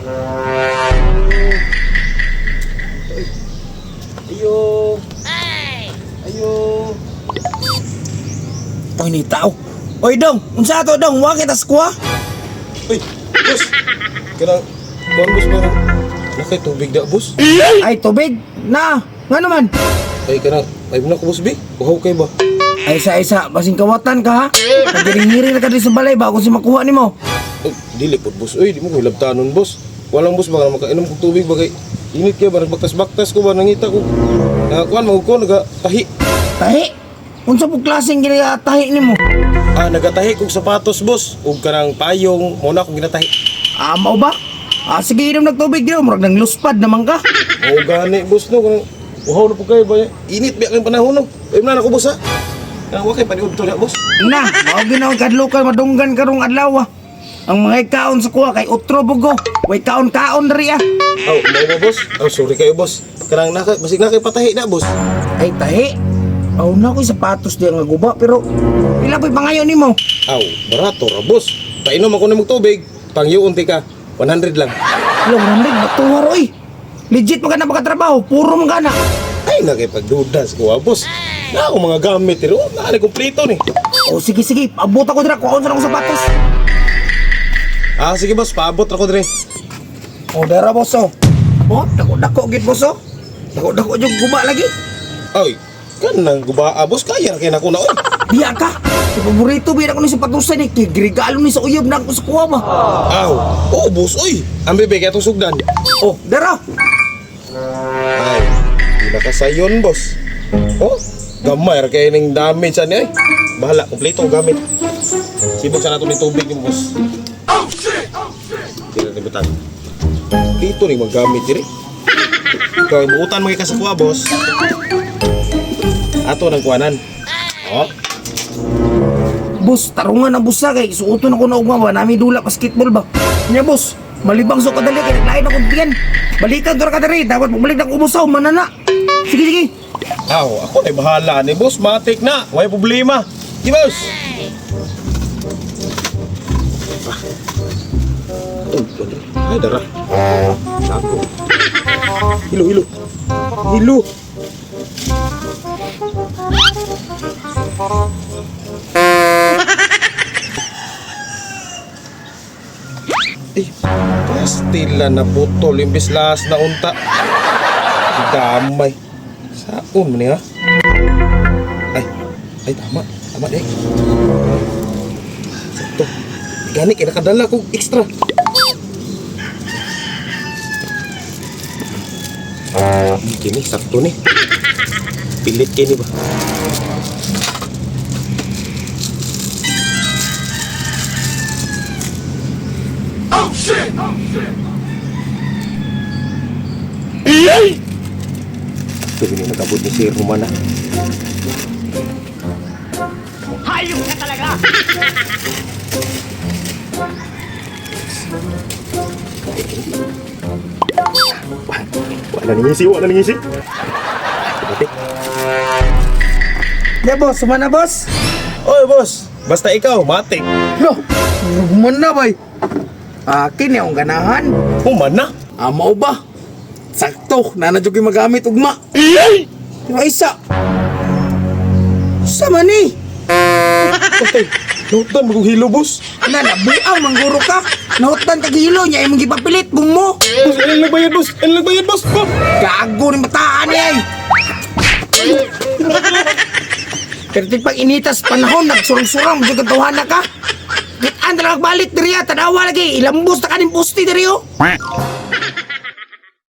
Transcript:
Ayo. Ayo. Oy, ni tao. Oy, dong. Unsa to, dong? Wa kita sa kuha. Uy, boss. Kanang kuan boss ba? Nakay tubig da boss. Ay, tubig. Na. Nga naman. Ay kanang ay mo na ko boss bi. Uhaw kay ba? Ay, isa-isa. Basing kawatan ka, ha? Nagiring-hiring na ka din sa balay ba kung si makuha ni mo. Ay, dili pod boss. Uy, di mo ko labtanon boss. Walang boss baka makainom kog tubig bagay. Init kay ba baktas-baktas ko ba nangita ko. Kuan mo ko naga tahi. Tahi. Unsa po klaseng ginatahi ni mo? Nagatahi kog sapatos boss ug kanang payong mo na akong ginatahi. Mao ba? Sige, inom ng tubig niyo. Murag nang luspad naman ka. O gani boss no kanang uhaw na po kayo ba? Init biya kay panahon no. Ay na ko boss ha. Wa kay paniud to na boss. Na, mao ginaw kadlokal madunggan karong adlaw. Ang mga kaon sa kuha kay utro bugo. Way kaon-kaon diri ah. Aw, mo boss. Sorry kayo boss. Kanang basig na kay patahi na boss. Ay tahi. Aw na ko'y sapatos diya nga guba pero pila po'y pangayon nimo? Aw, barato ra boss. Painom ako ng tubig. Panghiunti ka. 100 lang. Lo, ramig batuwar oy. Legit pa ka na pagkatrabaho, puro man ka na. Ay, na kay pagdudas ko boss. Na ako mga gamit pero na kompleto ni. O sige, abot ako dira kuhaon sa akong sapatos. Sige boss, paabot ra ko dire. O dara boss oh. Oh, dako gid boss oh. Dako jud guba lagi. Ay, kanang guba boss kaya ra kay nako na oy. Biya ka. Si paborito biya ko ni sapatosan ni kay regalo ni sa uyab na ako sa kuha ba. Aw, boss oy. Ambe be kay atong sugdan. Oh, dara. Ay, di na kasayon boss. Oh, gamay ra kay ning damage ani ay. Bahala, kompleto ang gamit. Sibog sa nato ni tubig ni boss. Oh shit! Tira ni butang. Dito ni maggamit diri. Ikaw ibuutan mo kay kasakwa boss. Ato nang kuanan. Oh. Boss, tarungan ang busa kay suoton ako na ugma ba nami dula basketball ba. Nya boss, malibang so kadali kay naglain ako tiyan. Balikan dra ka diri, dapat bumalik na ubusaw manana. Sige. Aw, ako na bahala ni boss, matik na. Way problema. Di boss. Ay, dara. Sako. Hilo. Pastila na putol imbis lahas na unta. Damay. Saon mo niya? Ay, tama deh. Sakto. Gani kaya nakadala ko extra. Kini sakto nih. Pilit kini ba? Oh shit! Ito ini nagabot ni si Romana. Hayop ka talaga! Wala nangisi. Ate. Ya boss, sumana boss. Oy boss, basta ikaw, matik. Lo, human na bay. Akin yung ganahan. Human na. Mao ba? Sakto, nanadyo ko'y magamit ugma. Pero isa. Sama ni. Okay, nutan mo hilo boss. Nabuang mangguro ka. Nahutan kagilo niya imong gipapilit bung mo. Boss, ilang nagbayad boss. Oh. Gago ni mataan niya ay. Pero pag initas panahon, nagsurang-surang, medyo katuhan na ka. Kitaan talagang balik diri tanawa lagi, ilambos na kanin posti diri oh.